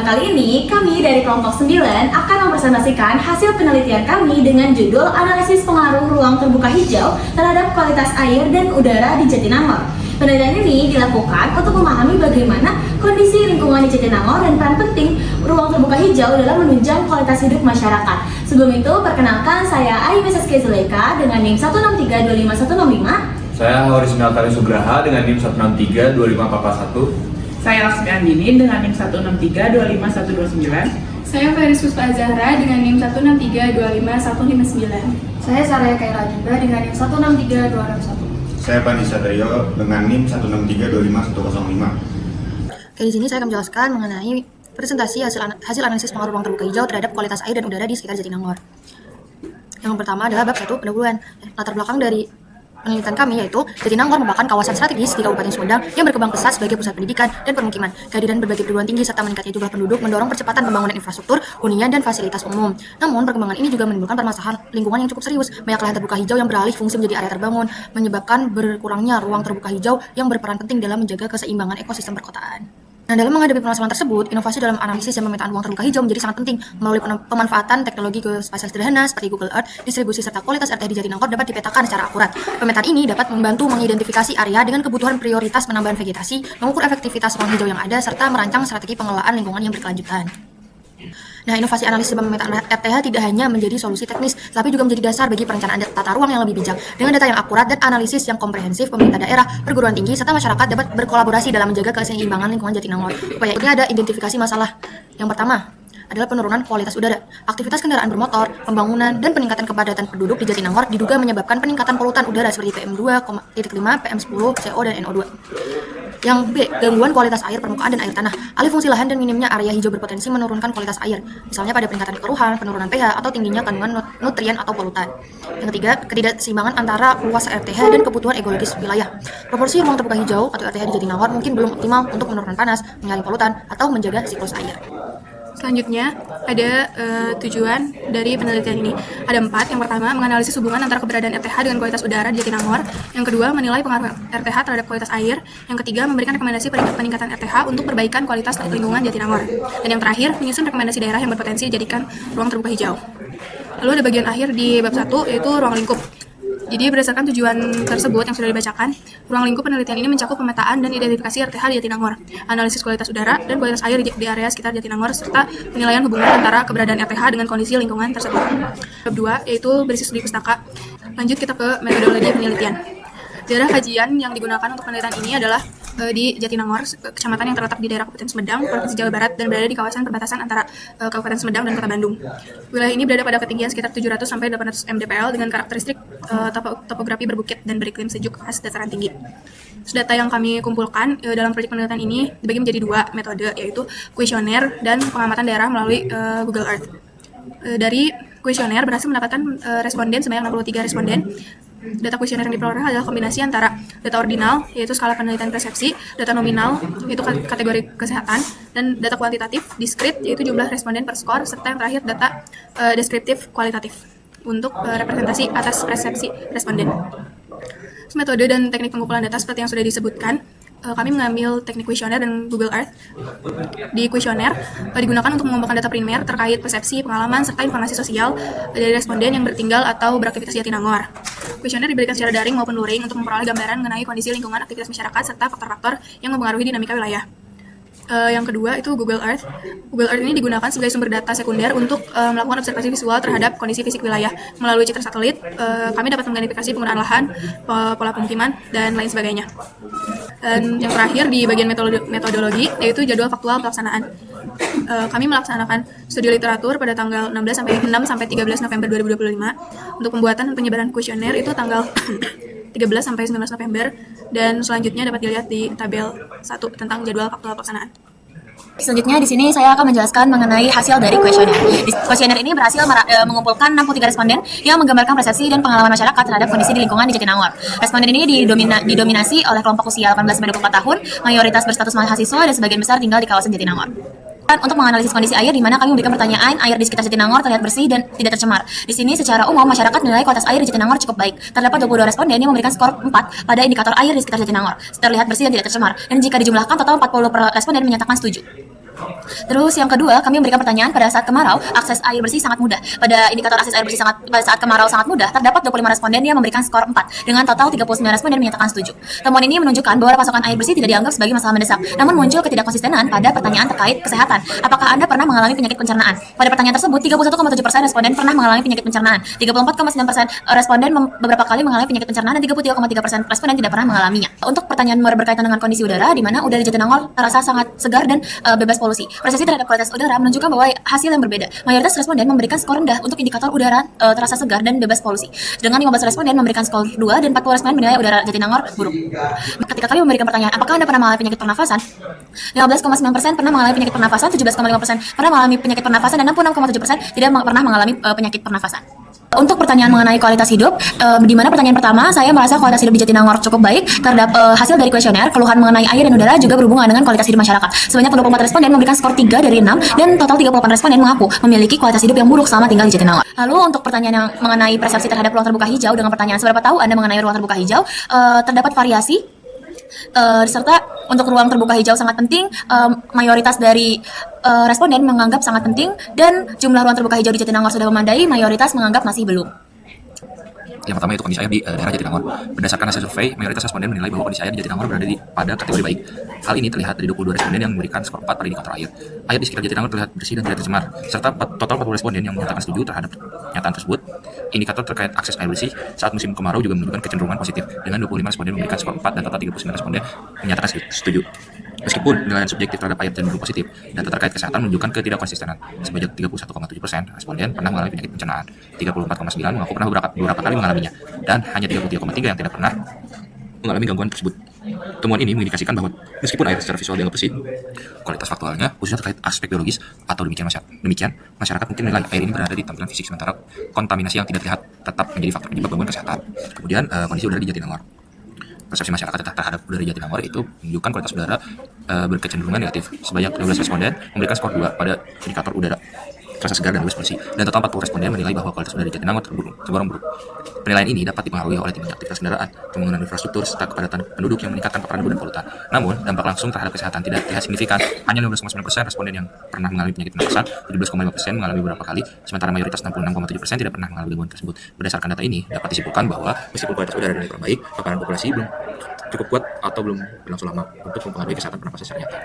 kali ini, kami dari kelompok 9 akan mempresentasikan hasil penelitian kami dengan judul Analisis Pengaruh Ruang Terbuka Hijau terhadap Kualitas Air dan Udara di Jatinangor. Penelitian ini dilakukan untuk memahami bagaimana kondisi lingkungan di Jatinangor dan peran penting ruang terbuka hijau dalam menunjang kualitas hidup masyarakat. Sebelum itu, perkenalkan saya Ayu Saskia Zuleika dengan NIM 163-25165. Saya Horis Meltari Sugraha dengan NIM 163-25441. Saya Laksmi Andini dengan NIM 163-25129. Saya Feris Puspa Azahra dengan NIM 163-25159. Saya Saraya Kaira juga dengan NIM 163-261. Saya Pani Sadryo dengan NIM 163-25105. Di sini saya akan menjelaskan mengenai presentasi hasil analisis pengaruh ruang terbuka hijau terhadap kualitas air dan udara di sekitar Jatinangor. Yang pertama adalah bab 1 pendahuluan. Latar belakang dari penelitian kami yaitu Jatinangor merupakan kawasan strategis di Kabupaten Sumedang yang berkembang pesat sebagai pusat pendidikan dan permukiman. Kehadiran berbagai perguruan tinggi serta meningkatnya jumlah penduduk mendorong percepatan pembangunan infrastruktur, hunian, dan fasilitas umum. Namun, perkembangan ini juga menimbulkan permasalahan lingkungan yang cukup serius. Banyak lahan terbuka hijau yang beralih fungsi menjadi area terbangun, menyebabkan berkurangnya ruang terbuka hijau yang berperan penting dalam menjaga keseimbangan ekosistem perkotaan. Nah, dalam menghadapi permasalahan tersebut, inovasi dalam analisis dan pemetaan ruang terbuka hijau menjadi sangat penting. Melalui pemanfaatan teknologi geospasial sederhana seperti Google Earth, distribusi serta kualitas RT di Jatinangor dapat dipetakan secara akurat. Pemetaan ini dapat membantu mengidentifikasi area dengan kebutuhan prioritas penambahan vegetasi, mengukur efektivitas ruang hijau yang ada, serta merancang strategi pengelolaan lingkungan yang berkelanjutan. Nah, inovasi analisis dan pemetaan RTH tidak hanya menjadi solusi teknis, tapi juga menjadi dasar bagi perencanaan tata ruang yang lebih bijak. Dengan data yang akurat dan analisis yang komprehensif, pemerintah daerah, perguruan tinggi, serta masyarakat dapat berkolaborasi dalam menjaga keseimbangan lingkungan Jatinangor. Upaya ini ada identifikasi masalah. Yang pertama adalah penurunan kualitas udara. Aktivitas kendaraan bermotor, pembangunan, dan peningkatan kepadatan penduduk di Jatinangor diduga menyebabkan peningkatan polutan udara seperti PM2,5, PM10, CO, dan NO2. Yang B, gangguan kualitas air permukaan dan air tanah. Alih fungsi lahan dan minimnya area hijau berpotensi menurunkan kualitas air, misalnya pada peningkatan keruhan, penurunan pH, atau tingginya kandungan nutrien atau polutan. Yang ketiga, ketidakseimbangan antara luas RTH dan kebutuhan ekologis wilayah. Proporsi ruang terbuka hijau atau RTH di Jatinangor mungkin belum optimal untuk menurunkan panas, menyaring polutan, atau menjaga siklus air. Selanjutnya, ada tujuan dari penelitian ini. Ada 4. Yang pertama, menganalisis hubungan antara keberadaan RTH dengan kualitas udara di Jatinangor. Yang kedua, menilai pengaruh RTH terhadap kualitas air. Yang ketiga, memberikan rekomendasi peningkatan RTH untuk perbaikan kualitas lingkungan Jatinangor. Dan yang terakhir, menyusun rekomendasi daerah yang berpotensi dijadikan ruang terbuka hijau. Lalu ada bagian akhir di bab 1, yaitu ruang lingkup. Jadi berdasarkan tujuan tersebut yang sudah dibacakan, ruang lingkup penelitian ini mencakup pemetaan dan identifikasi RTH di Jatinangor, analisis kualitas udara dan kualitas air di area sekitar Jatinangor, serta penilaian hubungan antara keberadaan RTH dengan kondisi lingkungan tersebut. Bab 2 yaitu berisi studi pustaka. Lanjut kita ke metodologi penelitian. Daerah kajian yang digunakan untuk penelitian ini adalah di Jatinangor, kecamatan yang terletak di daerah Kabupaten Sumedang, Provinsi Jawa Barat, dan berada di kawasan perbatasan antara Kabupaten Sumedang dan Kota Bandung. Wilayah ini berada pada ketinggian sekitar 700 sampai 800 mdpl dengan karakteristik topografi berbukit dan beriklim sejuk khas dataran tinggi. Data yang kami kumpulkan dalam proyek penelitian ini dibagi menjadi 2 metode, yaitu kuesioner dan pengamatan daerah melalui Google Earth. Dari kuesioner berhasil mendapatkan responden sebanyak 63 responden. Data kuesioner yang diperoleh adalah kombinasi antara data ordinal, yaitu skala penelitian persepsi, data nominal, yaitu kategori kesehatan, dan data kuantitatif, diskrit, yaitu jumlah responden per skor, serta yang terakhir data deskriptif kualitatif untuk representasi atas persepsi responden. Metode dan teknik pengumpulan data seperti yang sudah disebutkan, kami mengambil teknik kuesioner dan Google Earth. Di kuesioner digunakan untuk mengumpulkan data primer terkait persepsi, pengalaman, serta informasi sosial dari responden yang bertinggal atau beraktivitas di Jatinangor. Kuesioner diberikan secara daring maupun luring untuk memperoleh gambaran mengenai kondisi lingkungan, aktivitas masyarakat, serta faktor-faktor yang mempengaruhi dinamika wilayah. Yang kedua itu Google Earth. Google Earth ini digunakan sebagai sumber data sekunder untuk melakukan observasi visual terhadap kondisi fisik wilayah. Melalui citra satelit, kami dapat mengidentifikasi penggunaan lahan, pola pemukiman, dan lain sebagainya. Dan yang terakhir di bagian metodologi, yaitu jadwal faktual pelaksanaan. Kami melaksanakan studi literatur pada tanggal 6 sampai 13 November 2025. Untuk pembuatan dan penyebaran kuesioner itu tanggal 13 sampai 19 November, dan selanjutnya dapat dilihat di tabel 1 tentang jadwal faktual pelaksanaan. Selanjutnya di sini saya akan menjelaskan mengenai hasil dari kuesioner. Kuesioner ini berhasil mengumpulkan 63 responden yang menggambarkan persepsi dan pengalaman masyarakat terhadap kondisi di lingkungan di Jatinangor. Responden ini didominasi oleh kelompok usia 18-24 tahun, mayoritas berstatus mahasiswa dan sebagian besar tinggal di kawasan Jatinangor. Untuk menganalisis kondisi air, di mana kami memberikan pertanyaan air di sekitar Jatinangor terlihat bersih dan tidak tercemar. Di sini secara umum masyarakat menilai kualitas air di Jatinangor cukup baik. Terdapat 22 responden yang memberikan skor 4 pada indikator air di sekitar Jatinangor, terlihat bersih dan tidak tercemar. Dan jika dijumlahkan, total 40 responden menyatakan setuju. Terus yang kedua, kami memberikan pertanyaan pada saat kemarau, akses air bersih sangat mudah. Pada indikator akses air bersih pada saat kemarau sangat mudah, terdapat 25 responden yang memberikan skor 4, dengan total 39 responden menyatakan setuju. Temuan ini menunjukkan bahwa pasokan air bersih tidak dianggap sebagai masalah mendesak, namun muncul ketidakkonsistenan pada pertanyaan terkait kesehatan. Apakah Anda pernah mengalami penyakit pencernaan? Pada pertanyaan tersebut, 31,7% responden pernah mengalami penyakit pencernaan, 34,9% responden beberapa kali mengalami penyakit pencernaan, dan 33,3% responden tidak pernah mengalaminya. Untuk pertanyaan berkaitan dengan kondisi udara, di mana udara di Jatinangor terasa sangat segar dan bebas polusi. Persepsi terhadap kualitas udara menunjukkan bahwa hasil yang berbeda. Mayoritas responden memberikan skor rendah untuk indikator udara terasa segar dan bebas polusi. Dengan 15 responden memberikan skor 2 dan 40 responden menilai udara Jatinangor buruk. Ketika kami memberikan pertanyaan, apakah Anda pernah mengalami penyakit pernafasan? 15,9% pernah mengalami penyakit pernafasan, 17,5% pernah mengalami penyakit pernafasan, dan 66,7% tidak pernah mengalami penyakit pernafasan. Untuk pertanyaan mengenai kualitas hidup, di mana pertanyaan pertama, saya merasa kualitas hidup di Jatinangor cukup baik. Terhadap hasil dari kuesioner, keluhan mengenai air dan udara juga berhubungan dengan kualitas hidup masyarakat. Sebanyak 24 responden memberikan skor 3 dari 6, dan total 38 responden mengaku memiliki kualitas hidup yang buruk selama tinggal di Jatinangor. Lalu untuk pertanyaan yang mengenai persepsi terhadap ruang terbuka hijau, dengan pertanyaan seberapa tahu Anda mengenai ruang terbuka hijau, terdapat variasi. Serta untuk ruang terbuka hijau sangat penting, mayoritas dari responden menganggap sangat penting, dan jumlah ruang terbuka hijau di Jatinangor sudah memadai, mayoritas menganggap masih belum. Yang pertama itu kondisi air di daerah Jatinangor. Berdasarkan hasil survei, mayoritas responden menilai bahwa kondisi air di Jatinangor berada pada kategori baik. Hal ini terlihat dari 22 responden yang memberikan skor 4 pada indikator air. Air di sekitar Jatinangor terlihat bersih dan tidak tercemar, serta total 40 responden yang menyatakan setuju terhadap pernyataan tersebut. Indikator terkait akses air bersih saat musim kemarau juga menunjukkan kecenderungan positif, dengan 25 responden memberikan skor 4 dan total 39 responden menyatakan setuju. Meskipun penilaian subjektif terhadap air cenderung positif, data terkait kesehatan menunjukkan ketidakkonsistenan. Sebanyak 31,7% responden pernah mengalami penyakit pencernaan, 34,9% mengaku pernah beberapa kali mengalaminya, dan hanya 33,3% yang tidak pernah mengalami gangguan tersebut. Temuan ini mengindikasikan bahwa meskipun air secara visual dianggap bersih, kualitas faktualnya, khususnya terkait aspek biologis atau demikian masyarakat mungkin menilai air ini berada di tampilan fisik, sementara kontaminasi yang tidak terlihat tetap menjadi faktor penyebab gangguan kesehatan. Kemudian kondisi udara di Jatinangor. Persepsi masyarakat terhadap udara di Jatinangor itu menunjukkan kualitas udara berkecenderungan negatif. Sebanyak 12 responden memberikan skor 2 pada indikator udara terasa segar dan bebas polusi, dan total 40 responden menilai bahwa kualitas udara di Jatinangor tergolong buruk. Penilaian ini dapat dipengaruhi oleh tingginya aktivitas kendaraan, pembangunan infrastruktur, serta kepadatan penduduk yang meningkatkan paparan debu dan polutan. Namun, dampak langsung terhadap kesehatan tidak terlihat signifikan. Hanya 15,9% responden yang pernah mengalami penyakit pernafasan, 17,5% mengalami beberapa kali, sementara mayoritas 66,7% tidak pernah mengalami gangguan tersebut. Berdasarkan data ini, dapat disimpulkan bahwa meskipun kualitas udara dinilai kurang baik, paparan populasi belum cukup kuat atau belum berlangsung lama untuk mempengaruhi kesehatan pernafasan secara nyata.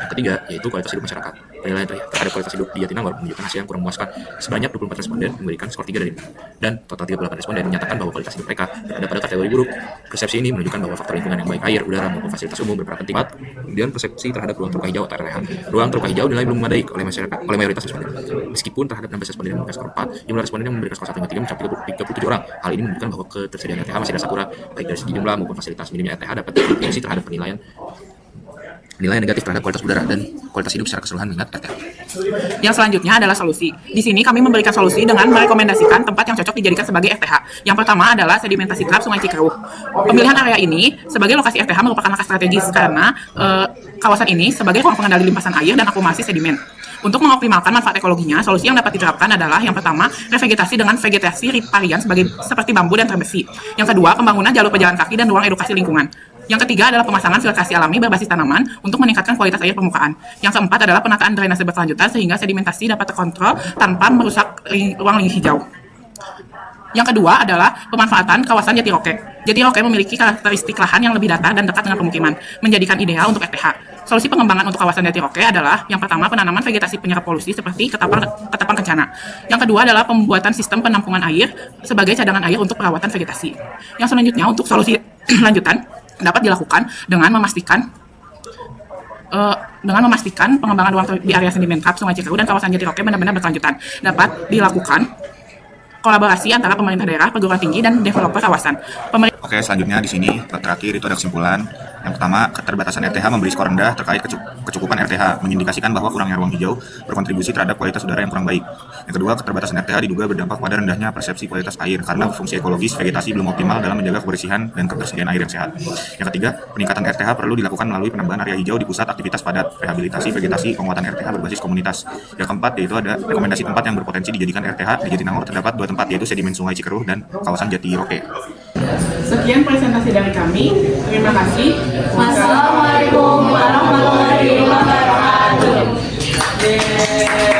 Yang ketiga, yaitu kualitas hidup masyarakat. Penilaian terhadap kualitas hidup di Jatinangor menunjukkan hasil yang kurang memuaskan. Sebanyak 24 responden memberikan skor 3 dari 6, dan total 38 responden menyatakan bahwa kualitas hidup mereka berada pada kategori buruk. Persepsi ini menunjukkan bahwa faktor lingkungan yang baik, air, udara, maupun fasilitas umum berperan penting. Kemudian persepsi terhadap ruang terbuka hijau atau RTH. Ruang terbuka hijau dinilai belum memadai oleh mayoritas responden. Meskipun terhadap 16 responden yang memberikan skor 4, jumlah responden yang memberikan skor 1 hingga 3 mencapai 37 orang. Hal ini menunjukkan bahwa ketersediaan RTH masih dirasa kurang, baik dari segi jumlah maupun fasilitas. Minimnya RTH dapat berpotensi terhadap penilaian negatif terhadap kualitas udara dan kualitas hidup secara keseluruhan mengingat RTH. Yang selanjutnya adalah solusi. Di sini kami memberikan solusi dengan merekomendasikan tempat yang cocok dijadikan sebagai RTH. Yang pertama adalah sedimentasi trap Sungai Cikeruh. Pemilihan area ini sebagai lokasi RTH merupakan langkah strategis karena kawasan ini sebagai ruang pengendali limpasan air dan akumulasi sedimen. Untuk mengoptimalkan manfaat ekologinya, solusi yang dapat diterapkan adalah yang pertama, revegetasi dengan vegetasi riparian seperti bambu dan terbesi. Yang kedua, pembangunan jalur pejalan kaki dan ruang edukasi lingkungan. Yang ketiga adalah pemasangan filtrasi alami berbasis tanaman untuk meningkatkan kualitas air permukaan. Yang keempat adalah penataan drainase berkelanjutan sehingga sedimentasi dapat terkontrol tanpa merusak ruang hijau. Yang kedua adalah pemanfaatan kawasan Jatiroke. Jatiroke memiliki karakteristik lahan yang lebih datar dan dekat dengan pemukiman, menjadikan ideal untuk RTH. Solusi pengembangan untuk kawasan Jatiroke adalah yang pertama penanaman vegetasi penyerap polusi seperti ketapang kencana. Yang kedua adalah pembuatan sistem penampungan air sebagai cadangan air untuk perawatan vegetasi. Yang selanjutnya untuk solusi lanjutan dapat dilakukan dengan memastikan pengembangan ruang di area sedimen trap Sungai Cikeruh dan kawasan Jatiroke benar-benar berkelanjutan. Dapat dilakukan kolaborasi antara pemerintah daerah, perguruan tinggi, dan developer kawasan. Oke, selanjutnya di sini terakhir itu ada kesimpulan. Yang pertama, keterbatasan RTH memberi skor rendah terkait kecukupan RTH, mengindikasikan bahwa kurangnya ruang hijau berkontribusi terhadap kualitas udara yang kurang baik. Yang kedua, keterbatasan RTH diduga berdampak pada rendahnya persepsi kualitas air karena fungsi ekologis vegetasi belum optimal dalam menjaga kebersihan dan ketersediaan air yang sehat. Yang ketiga, peningkatan RTH perlu dilakukan melalui penambahan area hijau di pusat aktivitas padat, rehabilitasi vegetasi, penguatan RTH berbasis komunitas. Yang keempat, yaitu ada rekomendasi tempat yang berpotensi dijadikan RTH. Di Jatinangor terdapat 2 tempat, yaitu sedimen Sungai Cikeruh dan kawasan Jatiroke. Sekian presentasi dari kami. Terima kasih. Wassalamualaikum warahmatullahi wabarakatuh. Yeay.